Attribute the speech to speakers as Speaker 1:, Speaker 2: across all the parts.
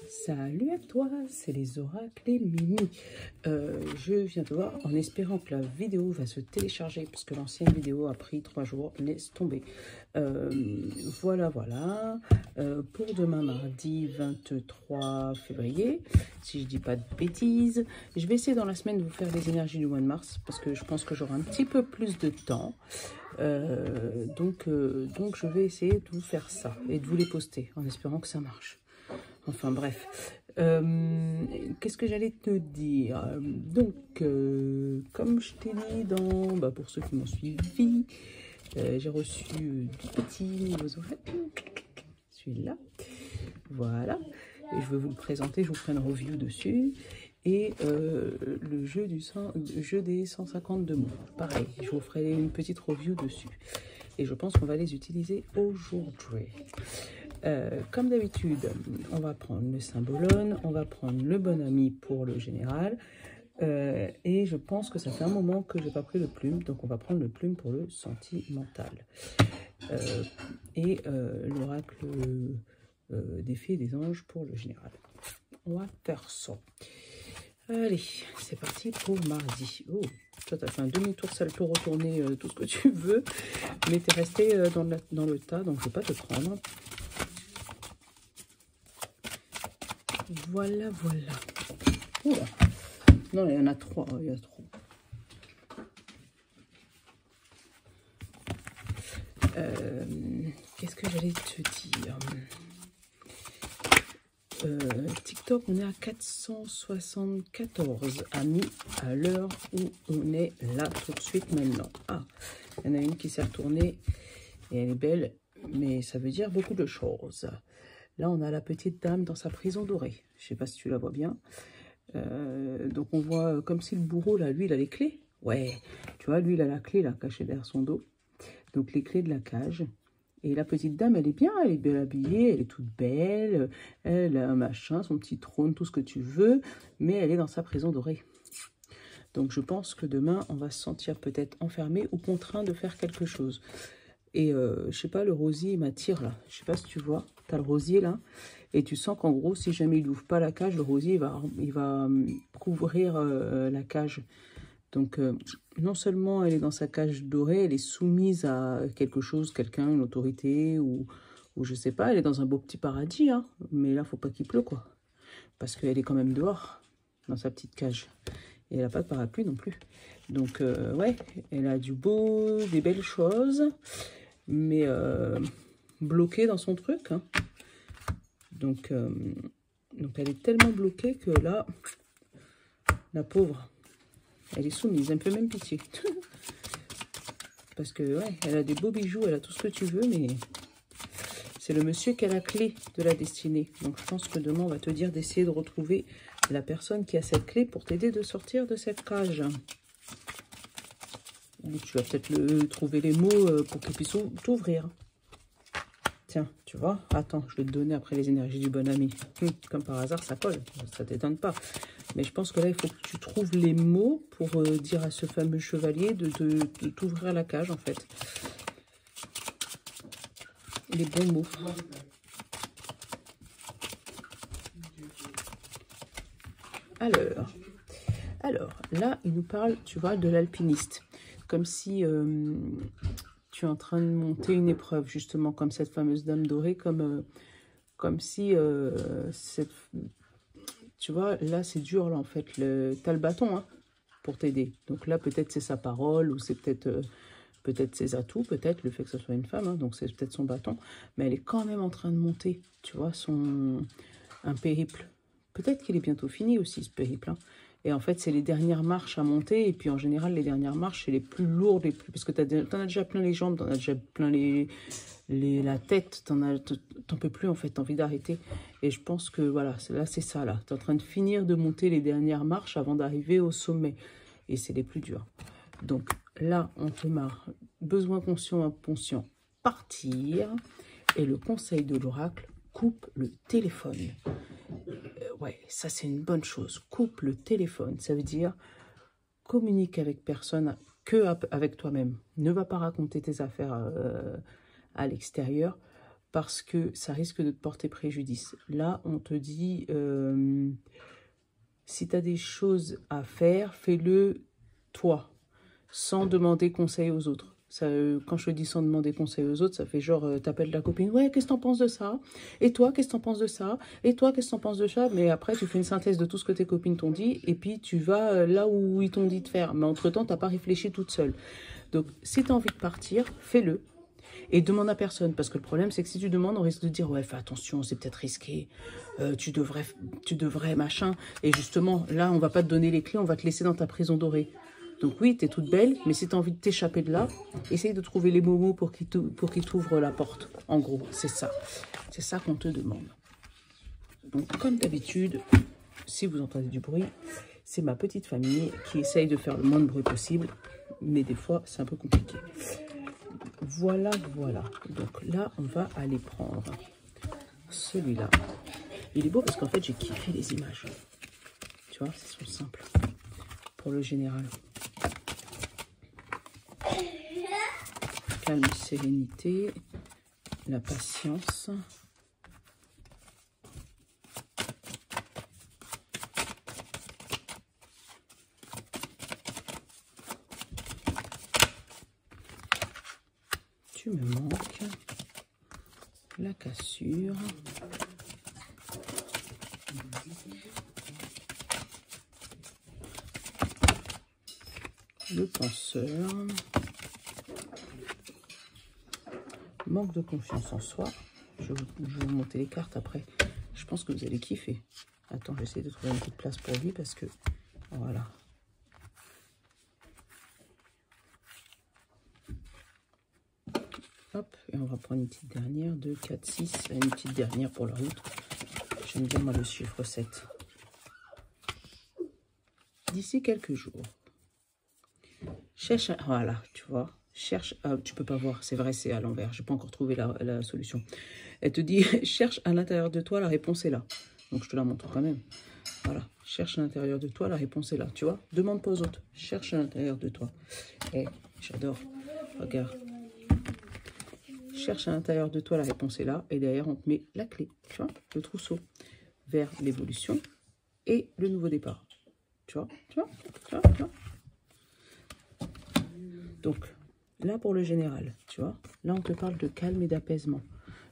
Speaker 1: Salut à toi, c'est les oracles et Mimi. Je viens de voir en espérant que la vidéo va se télécharger parce que l'ancienne vidéo a pris 3 jours, laisse tomber. Voilà. Pour demain mardi 23 février, si je dis pas de bêtises, je vais essayer dans la semaine de vous faire les énergies du mois de mars parce que je pense que j'aurai un petit peu plus de temps. Donc je vais essayer de vous faire ça et de vous les poster en espérant que ça marche. Enfin bref, qu'est-ce que j'allais te dire? Donc, comme je t'ai dit pour ceux qui m'ont suivi, j'ai reçu du petit nouveau oracles, celui-là, voilà, et je vais vous le présenter, je vous ferai une review dessus, et le jeu des 152 mots, pareil, je vous ferai une petite review dessus, et je pense qu'on va les utiliser aujourd'hui. Comme d'habitude, on va prendre le symbolone, on va prendre le bon ami pour le général, et je pense que ça fait un moment que j'ai pas pris le plume, donc on va prendre le plume pour le sentimental, et l'oracle des fées et des anges pour le général. On va faire ça. Allez, c'est parti pour mardi. Oh, toi, tu as fait un demi-tour, salto, retourné, tout ce que tu veux, mais tu es resté dans le tas, donc je ne vais pas te prendre. Voilà. Oula. Non, il y en a 3. Il y a 3. Qu'est-ce que j'allais te dire? TikTok, on est à 474 amis à l'heure où on est là tout de suite maintenant. Ah, il y en a une qui s'est retournée et elle est belle, mais ça veut dire beaucoup de choses. Là, on a la petite dame dans sa prison dorée. Je ne sais pas si tu la vois bien. Donc, on voit comme si le bourreau, là, lui, il a les clés. Ouais, tu vois, lui, il a la clé, là, cachée derrière son dos. Donc, les clés de la cage. Et la petite dame, elle est bien habillée, elle est toute belle. Elle a un machin, son petit trône, tout ce que tu veux. Mais elle est dans sa prison dorée. Donc, je pense que demain, on va se sentir peut-être enfermé ou contraint de faire quelque chose. Et je sais pas, le rosier m'attire là. Je sais pas si tu vois, tu as le rosier là. Et tu sens qu'en gros, si jamais il n'ouvre pas la cage, le rosier il va couvrir la cage. Donc, non seulement elle est dans sa cage dorée, elle est soumise à quelque chose, quelqu'un, une autorité, ou je sais pas, elle est dans un beau petit paradis. Hein. Mais là, faut pas qu'il pleut, quoi. Parce qu'elle est quand même dehors, dans sa petite cage. Et elle n'a pas de parapluie non plus. Donc, ouais, elle a du beau, des belles choses, mais bloquée dans son truc. Hein. Donc, elle est tellement bloquée que là, la pauvre, elle est soumise. Elle me fait même pitié. Parce que, ouais, elle a des beaux bijoux, elle a tout ce que tu veux, mais c'est le monsieur qui a la clé de la destinée. Donc, je pense que demain, on va te dire d'essayer de retrouver la personne qui a cette clé pour t'aider de sortir de cette cage. Tu vas peut-être trouver les mots pour qu'il puisse t'ouvrir. Tiens, tu vois, attends, je vais te donner après les énergies du bon ami. Comme par hasard, ça colle, ça t'étonne pas. Mais je pense que là, il faut que tu trouves les mots pour dire à ce fameux chevalier de t'ouvrir la cage, en fait. Les bons mots. Alors, là, il nous parle, tu vois, de l'alpiniste. Comme si tu es en train de monter une épreuve, justement, comme cette fameuse dame dorée, comme si, tu vois, là, c'est dur, là, en fait. Tu as le bâton, hein, pour t'aider. Donc là, peut-être c'est sa parole, ou c'est peut-être ses atouts, peut-être le fait que ce soit une femme, hein, donc c'est peut-être son bâton. Mais elle est quand même en train de monter, tu vois, un périple. Peut-être qu'il est bientôt fini aussi, ce périple, hein. Et en fait, c'est les dernières marches à monter. Et puis, en général, les dernières marches, c'est les plus lourdes. Parce que t'en as déjà plein les jambes, t'en as déjà plein la tête. T'en peux plus, en fait. T'as envie d'arrêter. Et je pense que, voilà, là, c'est ça, là. T'es en train de finir de monter les dernières marches avant d'arriver au sommet. Et c'est les plus durs. Donc, là, on démarre. Besoin conscient, inconscient, partir. Et le conseil de l'oracle, coupe le téléphone. Ouais, ça c'est une bonne chose. Coupe le téléphone, ça veut dire communique avec personne que avec toi-même. Ne va pas raconter tes affaires à l'extérieur. parce que ça risque de te porter préjudice. Là, on te dit, si tu as des choses à faire, fais-le toi, sans demander conseil aux autres. Ça, quand je dis sans demander conseil aux autres, ça fait genre, t'appelles ta copine, ouais, qu'est-ce que t'en penses de ça? Et toi, qu'est-ce que t'en penses de ça? Et toi, qu'est-ce que t'en penses de ça? Mais après, tu fais une synthèse de tout ce que tes copines t'ont dit, et puis tu vas là où ils t'ont dit de faire. Mais entre-temps, t'as pas réfléchi toute seule. Donc, si tu as envie de partir, fais-le. Et demande à personne, parce que le problème, c'est que si tu demandes, on risque de dire, ouais, fais attention, c'est peut-être risqué, tu devrais, machin. Et justement, là, on va pas te donner les clés, on va te laisser dans ta prison dorée. Donc oui, tu es toute belle, mais si tu as envie de t'échapper de là, essaye de trouver les mots pour qu'ils t'ouvrent la porte. En gros, c'est ça. C'est ça qu'on te demande. Donc, comme d'habitude, si vous entendez du bruit, c'est ma petite famille qui essaye de faire le moins de bruit possible, mais des fois, c'est un peu compliqué. Voilà, voilà. Donc là, on va aller prendre celui-là. Il est beau parce qu'en fait, j'ai kiffé les images. Tu vois, elles sont simples. Pour le général. Calme, sérénité, la patience. Tu me manques. La cassure. Le penseur. Manque de confiance en soi. Je vais vous monter les cartes après. Je pense que vous allez kiffer. Attends, j'essaie de trouver une petite place pour lui parce que... Voilà. Hop, et on va prendre une petite dernière. 2, 4, 6. Une petite dernière pour la route. J'aime bien moi le chiffre 7. D'ici quelques jours. Cherche... Voilà, tu vois. Cherche... tu peux pas voir, c'est vrai, c'est à l'envers. J'ai pas encore trouvé la solution. Elle te dit, cherche à l'intérieur de toi, la réponse est là. Donc, je te la montre quand même. Voilà, cherche à l'intérieur de toi, la réponse est là. Tu vois, demande pas aux autres. Cherche à l'intérieur de toi. Eh, j'adore. Regarde. Cherche à l'intérieur de toi, la réponse est là. Et derrière, on te met la clé. Tu vois, le trousseau vers l'évolution et le nouveau départ. Tu vois, tu vois, tu vois, tu vois. Donc, là, pour le général, tu vois, là, on te parle de calme et d'apaisement.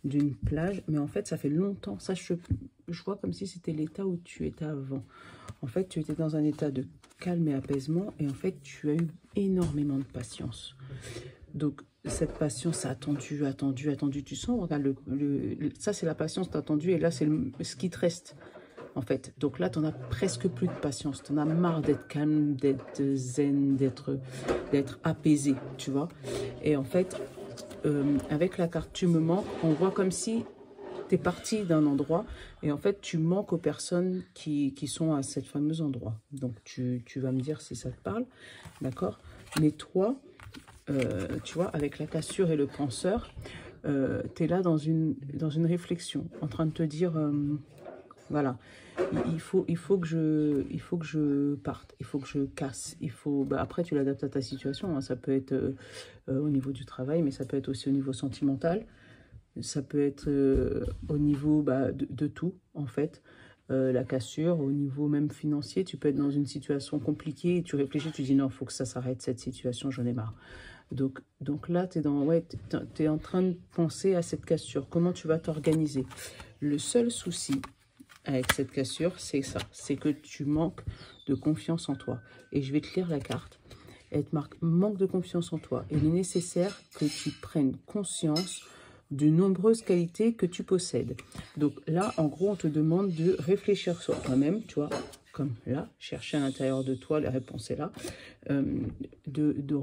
Speaker 1: D'une plage, mais en fait, ça fait longtemps. Ça, je vois comme si c'était l'état où tu étais avant. En fait, tu étais dans un état de calme et apaisement, et en fait, tu as eu énormément de patience. Donc, cette patience a attendu, attendu, attendu. Tu sens, regarde, ça, c'est la patience que tu as attendue, et là, c'est ce qui te reste. En fait, donc là, tu n'en as presque plus de patience. Tu en as marre d'être calme, d'être zen, d'être apaisé, tu vois. Et en fait, avec la carte tu me manques, on voit comme si tu es parti d'un endroit et en fait, tu manques aux personnes qui sont à cet fameux endroit. Donc, tu vas me dire si ça te parle, d'accord? Mais toi, tu vois, avec la cassure et le penseur, tu es là dans une réflexion, en train de te dire... voilà, il faut que je parte, il faut que je casse, il faut... Bah, après, tu l'adaptes à ta situation, hein. Ça peut être au niveau du travail, mais ça peut être aussi au niveau sentimental, ça peut être au niveau de tout, en fait. La cassure, au niveau même financier, tu peux être dans une situation compliquée, et tu réfléchis, tu dis non, il faut que ça s'arrête, cette situation, j'en ai marre. Donc là, tu es en train de penser à cette cassure, comment tu vas t'organiser. Le seul souci avec cette cassure, c'est ça, c'est que tu manques de confiance en toi. Et je vais te lire la carte. Elle te marque manque de confiance en toi. Il est nécessaire que tu prennes conscience de nombreuses qualités que tu possèdes. Donc là, en gros, on te demande de réfléchir sur toi-même, tu vois, comme là, chercher à l'intérieur de toi, la réponse est là, de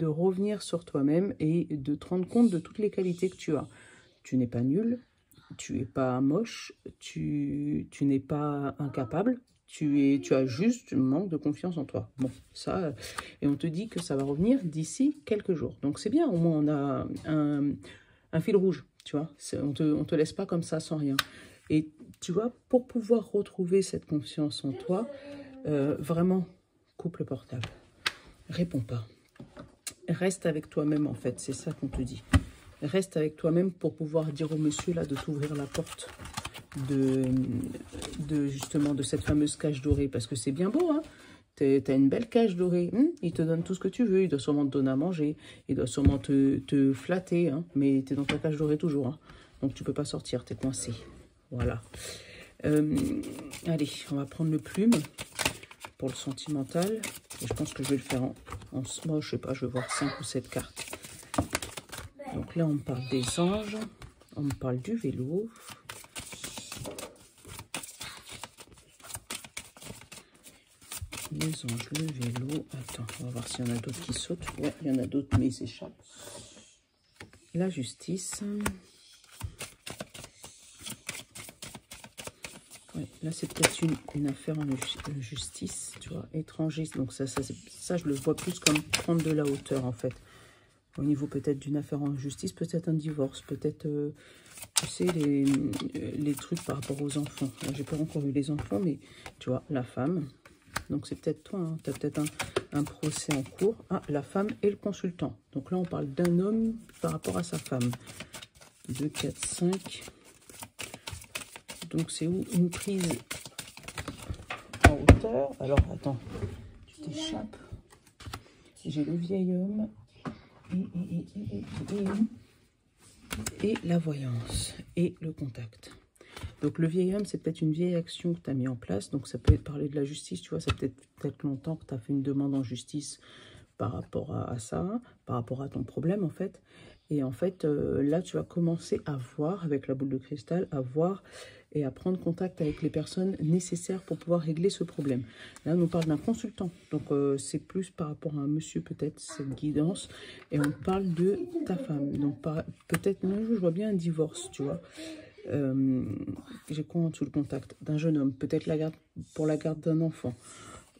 Speaker 1: revenir sur toi-même et de te rendre compte de toutes les qualités que tu as. Tu n'es pas nul. Tu n'es pas moche, tu n'es pas incapable, tu as juste un manque de confiance en toi. Bon, ça, et on te dit que ça va revenir d'ici quelques jours. Donc c'est bien, au moins on a un fil rouge, tu vois. On te laisse pas comme ça sans rien. Et tu vois, pour pouvoir retrouver cette confiance en toi, vraiment, coupe le portable. Réponds pas. Reste avec toi-même en fait, c'est ça qu'on te dit. Reste avec toi-même pour pouvoir dire au monsieur là de t'ouvrir la porte justement de cette fameuse cage dorée. Parce que c'est bien beau, hein. T'as une belle cage dorée. Il te donne tout ce que tu veux. Il doit sûrement te donner à manger. Il doit sûrement te flatter. Hein. Mais t'es dans ta cage dorée toujours. Hein. Donc tu peux pas sortir. T'es coincé. Voilà. Allez, on va prendre le plume pour le sentimental. Et je pense que je vais le faire moi, je sais pas, je vais voir 5 ou 7 cartes. Donc là, on me parle des anges. On me parle du vélo. Les anges, le vélo. Attends, on va voir s'il y en a d'autres qui sautent. Ouais, il y en a d'autres, mais ils s'échappent. La justice. Ouais, là, c'est peut-être une affaire en justice, tu vois, étranger. Donc ça, je le vois plus comme prendre de la hauteur, en fait. Au niveau peut-être d'une affaire en justice, peut-être un divorce, peut-être, tu sais, les trucs par rapport aux enfants. J'ai pas encore eu les enfants, mais tu vois, la femme. Donc c'est peut-être toi, hein. Tu as peut-être un procès en cours. Ah, la femme et le consultant. Donc là, on parle d'un homme par rapport à sa femme. 2, 4, 5. Donc c'est où une prise en hauteur. Alors attends, tu t'échappes. J'ai le vieil homme et la voyance et le contact. Donc le vieil homme, c'est peut-être une vieille action que tu as mis en place. Donc ça peut parler de la justice, tu vois, ça peut être longtemps que tu as fait une demande en justice par rapport à ça, par rapport à ton problème en fait. Et en fait, là, tu vas commencer à voir, avec la boule de cristal, à voir et à prendre contact avec les personnes nécessaires pour pouvoir régler ce problème. Là, on nous parle d'un consultant. Donc, c'est plus par rapport à un monsieur, peut-être, cette guidance. Et on parle de ta femme. Donc, peut-être, je vois bien un divorce, tu vois. J'ai quoi en dessous le contact? D'un jeune homme. Peut-être pour la garde d'un enfant.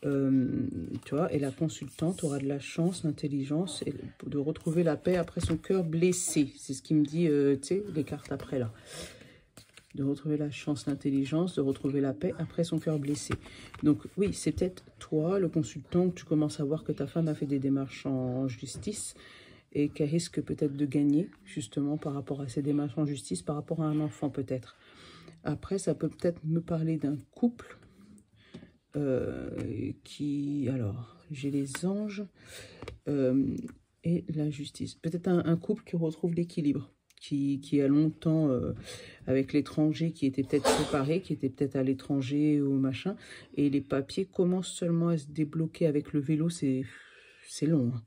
Speaker 1: Tu vois, et la consultante aura de la chance, l'intelligence, et de retrouver la paix après son cœur blessé. C'est ce qui me dit, tu sais, les cartes après là. De retrouver la chance, l'intelligence, de retrouver la paix après son cœur blessé. Donc oui, c'est peut-être toi, le consultant, que tu commences à voir que ta femme a fait des démarches en justice et qu'elle risque peut-être de gagner, justement, par rapport à ces démarches en justice, par rapport à un enfant peut-être. Après, ça peut peut-être me parler d'un couple alors, j'ai les anges et la justice. Peut-être un couple qui retrouve l'équilibre, qui a longtemps, avec l'étranger, qui était peut-être séparé, qui était peut-être à l'étranger ou machin, et les papiers commencent seulement à se débloquer avec le vélo, c'est long, hein.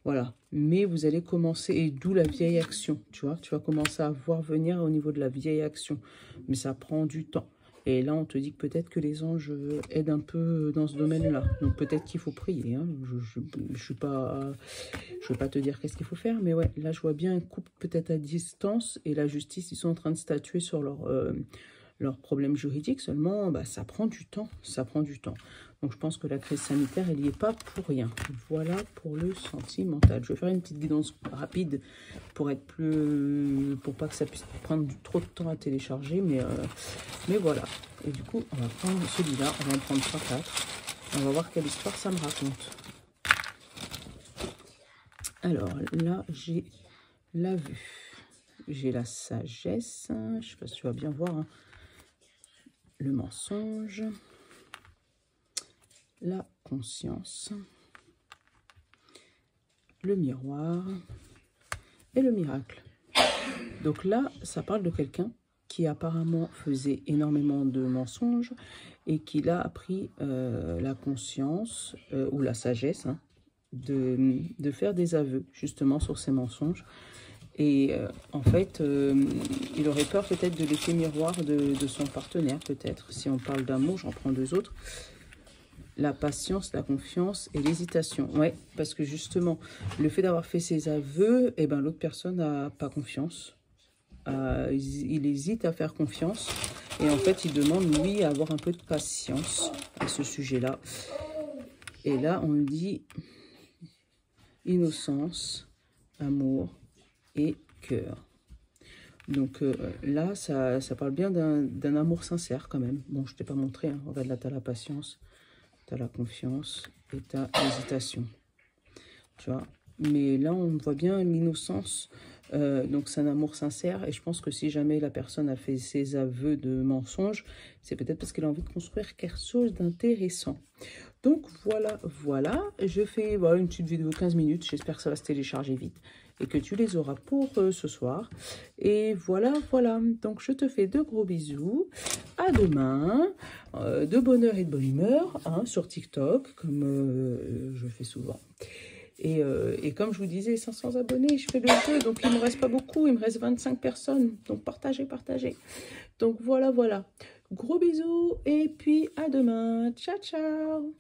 Speaker 1: Voilà, mais vous allez commencer, et d'où la vieille action, tu vois, tu vas commencer à voir venir au niveau de la vieille action, mais ça prend du temps. Et là, on te dit que peut-être que les anges aident un peu dans ce domaine-là. Donc peut-être qu'il faut prier, hein. Je veux pas te dire qu'est-ce qu'il faut faire, mais ouais, là, je vois bien un couple peut-être à distance, et la justice, ils sont en train de statuer sur leur problème juridique. Seulement, bah, ça prend du temps, ça prend du temps. Donc je pense que la crise sanitaire, elle n'y est pas pour rien. Voilà pour le sentimental. Je vais faire une petite guidance rapide pour pas que ça puisse prendre trop de temps à télécharger, mais voilà. Et du coup, on va prendre celui-là, on va en prendre 3-4. On va voir quelle histoire ça me raconte. Alors là, j'ai la vue. J'ai la sagesse. Je ne sais pas si tu vas bien voir, hein. Le mensonge. La conscience. Le miroir. Et le miracle. Donc là, ça parle de quelqu'un qui apparemment faisait énormément de mensonges et qui a appris la conscience ou la sagesse, hein, de faire des aveux justement sur ces mensonges. Et en fait, il aurait peur peut-être de l'effet miroir de son partenaire, peut-être. Si on parle d'amour, j'en prends 2 autres. La patience, la confiance et l'hésitation. Ouais, parce que justement, le fait d'avoir fait ses aveux, eh ben, l'autre personne n'a pas confiance. Il hésite à faire confiance. Et en fait, il demande, lui, à avoir un peu de patience à ce sujet-là. Et là, on me dit innocence, amour et cœur. Donc là, ça parle bien d'un amour sincère quand même. Bon, je ne t'ai pas montré, hein. Regarde là, tu as la patience, tu as la confiance et tu as l'hésitation. Tu vois. Mais là, on voit bien l'innocence Donc c'est un amour sincère et je pense que si jamais la personne a fait ses aveux de mensonges, c'est peut-être parce qu'elle a envie de construire quelque chose d'intéressant. Donc voilà, je fais voilà, une petite vidéo de 15 minutes, j'espère que ça va se télécharger vite et que tu les auras pour ce soir. Et voilà, donc je te fais de gros bisous, à demain, de bonne heure et de bonne humeur, hein, sur TikTok, comme je fais souvent. Et comme je vous disais, 500 abonnés, je fais le jeu, donc il ne me reste pas beaucoup, il me reste 25 personnes, donc partagez. Donc voilà. Gros bisous, et puis à demain, ciao.